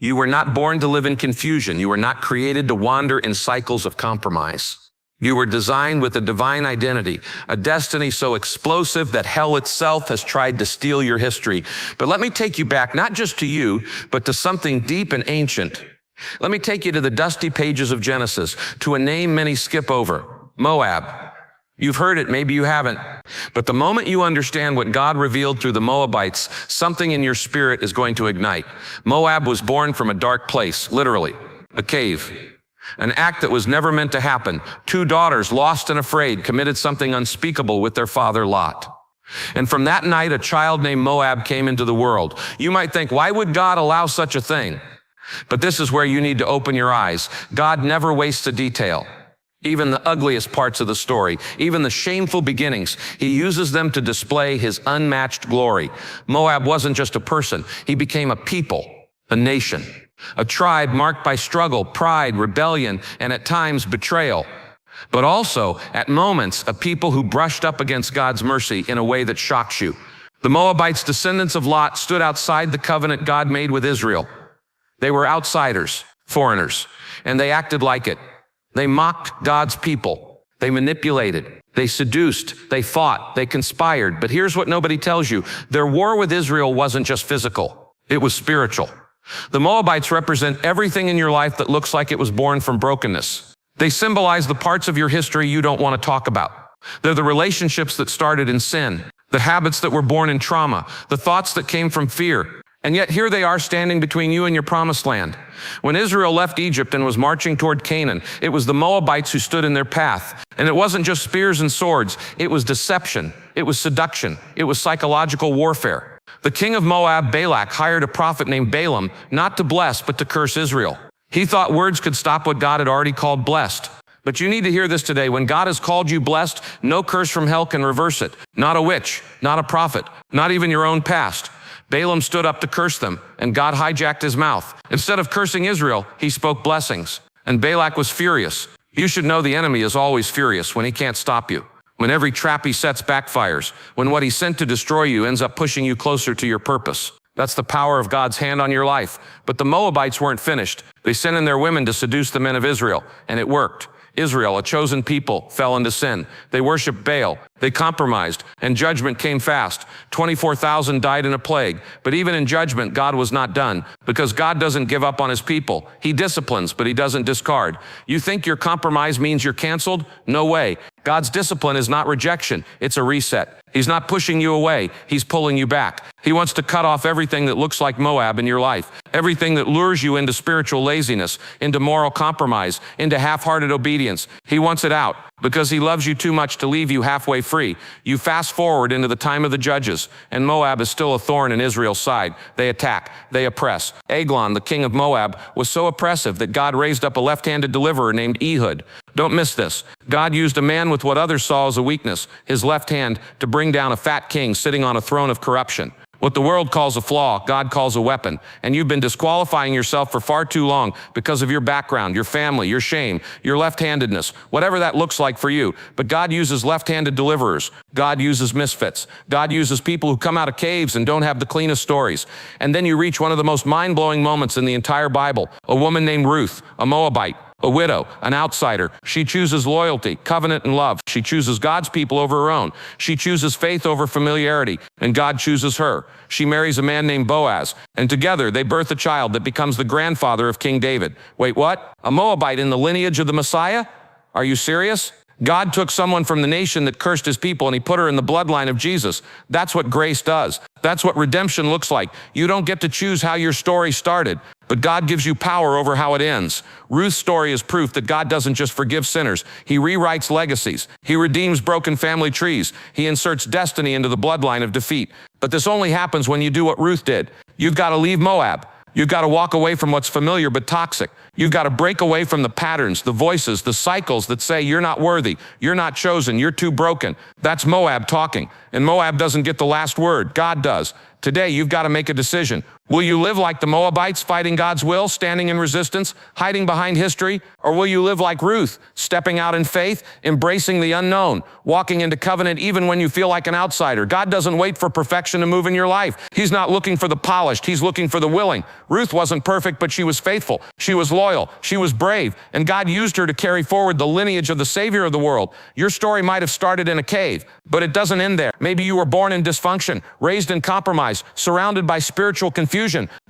You were not born to live in confusion. You were not created to wander in cycles of compromise. You were designed with a divine identity, a destiny so explosive that hell itself has tried to steal your history. But let me take you back, not just to you, but to something deep and ancient. Let me take you to the dusty pages of Genesis, to a name many skip over, Moab. You've heard it, maybe you haven't. But the moment you understand what God revealed through the Moabites, something in your spirit is going to ignite. Moab was born from a dark place, literally, a cave. An act that was never meant to happen. 2 daughters, lost and afraid, committed something unspeakable with their father Lot. And from that night, a child named Moab came into the world. You might think, why would God allow such a thing? But this is where you need to open your eyes. God never wastes a detail. Even the ugliest parts of the story, even the shameful beginnings, he uses them to display his unmatched glory. Moab wasn't just a person. He became a people, a nation. A tribe marked by struggle, pride, rebellion, and at times betrayal. But also, at moments, a people who brushed up against God's mercy in a way that shocks you. The Moabites, descendants of Lot, stood outside the covenant God made with Israel. They were outsiders, foreigners, and they acted like it. They mocked God's people. They manipulated. They seduced. They fought. They conspired. But here's what nobody tells you. Their war with Israel wasn't just physical. It was spiritual. The Moabites represent everything in your life that looks like it was born from brokenness. They symbolize the parts of your history you don't want to talk about. They're the relationships that started in sin, the habits that were born in trauma, the thoughts that came from fear. And yet here they are standing between you and your promised land. When Israel left Egypt and was marching toward Canaan, it was the Moabites who stood in their path. And it wasn't just spears and swords. It was deception. It was seduction. It was psychological warfare. The king of Moab, Balak, hired a prophet named Balaam, not to bless, but to curse Israel. He thought words could stop what God had already called blessed. But you need to hear this today. When God has called you blessed, no curse from hell can reverse it. Not a witch, not a prophet, not even your own past. Balaam stood up to curse them, and God hijacked his mouth. Instead of cursing Israel, he spoke blessings. And Balak was furious. You should know the enemy is always furious when he can't stop you. When every trap he sets backfires, when what he sent to destroy you ends up pushing you closer to your purpose. That's the power of God's hand on your life. But the Moabites weren't finished. They sent in their women to seduce the men of Israel, and it worked. Israel, a chosen people, fell into sin. They worshiped Baal. They compromised, and judgment came fast. 24,000 died in a plague. But even in judgment, God was not done, because God doesn't give up on his people. He disciplines, but he doesn't discard. You think your compromise means you're canceled? No way. God's discipline is not rejection. It's a reset. He's not pushing you away. He's pulling you back. He wants to cut off everything that looks like Moab in your life, everything that lures you into spiritual laziness, into moral compromise, into half-hearted obedience. He wants it out because he loves you too much to leave you halfway free. You fast forward into the time of the judges, and Moab is still a thorn in Israel's side. They attack. They oppress. Eglon, the king of Moab, was so oppressive that God raised up a left-handed deliverer named Ehud. Don't miss this. God used a man with what others saw as a weakness, his left hand, to bring down a fat king sitting on a throne of corruption. What the world calls a flaw, God calls a weapon. And you've been disqualifying yourself for far too long because of your background, your family, your shame, your left-handedness, whatever that looks like for you. But God uses left-handed deliverers. God uses misfits. God uses people who come out of caves and don't have the cleanest stories. And then you reach one of the most mind-blowing moments in the entire Bible. A woman named Ruth, a Moabite, a widow, an outsider. She chooses loyalty, covenant, and love. She chooses God's people over her own. She chooses faith over familiarity, and God chooses her. She marries a man named Boaz, and together they birth a child that becomes the grandfather of King David. Wait, what? A Moabite in the lineage of the Messiah? Are you serious? God took someone from the nation that cursed his people and he put her in the bloodline of Jesus. That's what grace does. That's what redemption looks like. You don't get to choose how your story started, but God gives you power over how it ends. Ruth's story is proof that God doesn't just forgive sinners. He rewrites legacies. He redeems broken family trees. He inserts destiny into the bloodline of defeat. But this only happens when you do what Ruth did. You've got to leave Moab. You've got to walk away from what's familiar but toxic. You've got to break away from the patterns, the voices, the cycles that say you're not worthy, you're not chosen, you're too broken. That's Moab talking. And Moab doesn't get the last word. God does. Today, you've got to make a decision. Will you live like the Moabites, fighting God's will, standing in resistance, hiding behind history? Or will you live like Ruth, stepping out in faith, embracing the unknown, walking into covenant even when you feel like an outsider? God doesn't wait for perfection to move in your life. He's not looking for the polished. He's looking for the willing. Ruth wasn't perfect, but she was faithful. She was loyal. She was brave. And God used her to carry forward the lineage of the Savior of the world. Your story might have started in a cave, but it doesn't end there. Maybe you were born in dysfunction, raised in compromise, surrounded by spiritual confusion.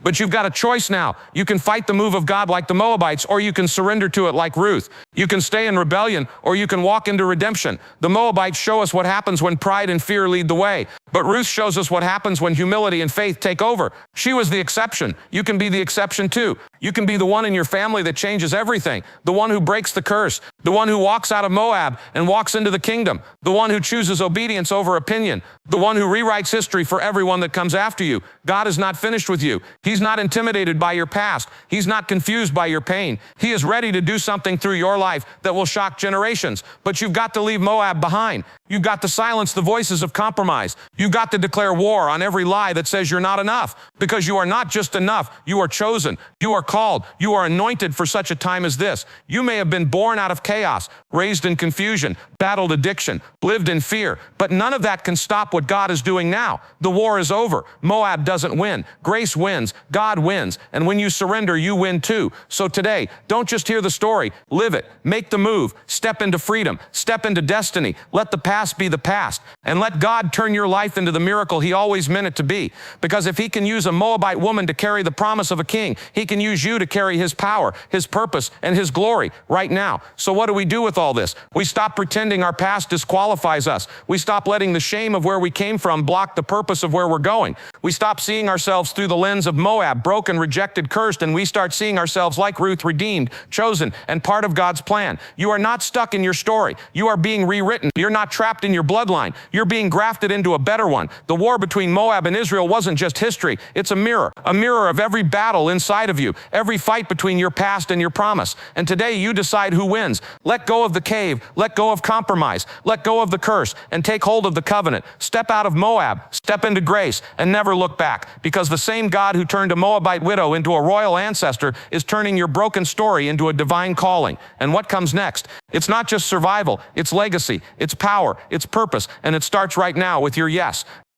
But you've got a choice now. You can fight the move of God like the Moabites, or you can surrender to it like Ruth. You can stay in rebellion, or you can walk into redemption. The Moabites show us what happens when pride and fear lead the way. But Ruth shows us what happens when humility and faith take over. She was the exception. You can be the exception too. You can be the one in your family that changes everything. The one who breaks the curse. The one who walks out of Moab and walks into the kingdom. The one who chooses obedience over opinion. The one who rewrites history for everyone that comes after you. God is not finished with you. He's not intimidated by your past. He's not confused by your pain. He is ready to do something through your life that will shock generations. But you've got to leave Moab behind. You've got to silence the voices of compromise. You've got to declare war on every lie that says you're not enough, because you are not just enough. You are chosen. You are called. You are anointed for such a time as this. You may have been born out of chaos, raised in confusion, battled addiction, lived in fear, but none of that can stop what God is doing now. The war is over. Moab doesn't win. Grace wins. God wins. And when you surrender, you win too. So today, don't just hear the story. Live it. Make the move. Step into freedom. Step into destiny. Let the past be the past, and let God turn your life into the miracle He always meant it to be. Because if He can use a Moabite woman to carry the promise of a king, He can use you to carry His power, His purpose, and His glory right now. So what do we do with all this? We stop pretending our past disqualifies us. We stop letting the shame of where we came from block the purpose of where we're going. We stop seeing ourselves through the lens of Moab, broken, rejected, cursed, and we start seeing ourselves like Ruth, redeemed, chosen, and part of God's plan. You are not stuck in your story. You are being rewritten. You're not trapped in your bloodline. You're being grafted into a better one. The war between Moab and Israel wasn't just history. It's a mirror of every battle inside of you, every fight between your past and your promise. And today you decide who wins. Let go of the cave. Let go of compromise. Let go of the curse and take hold of the covenant. Step out of Moab, step into grace, and never look back, because the same God who turned a Moabite widow into a royal ancestor is turning your broken story into a divine calling. And what comes next? It's not just survival. It's legacy. It's power. It's purpose, and it starts right now with your yes.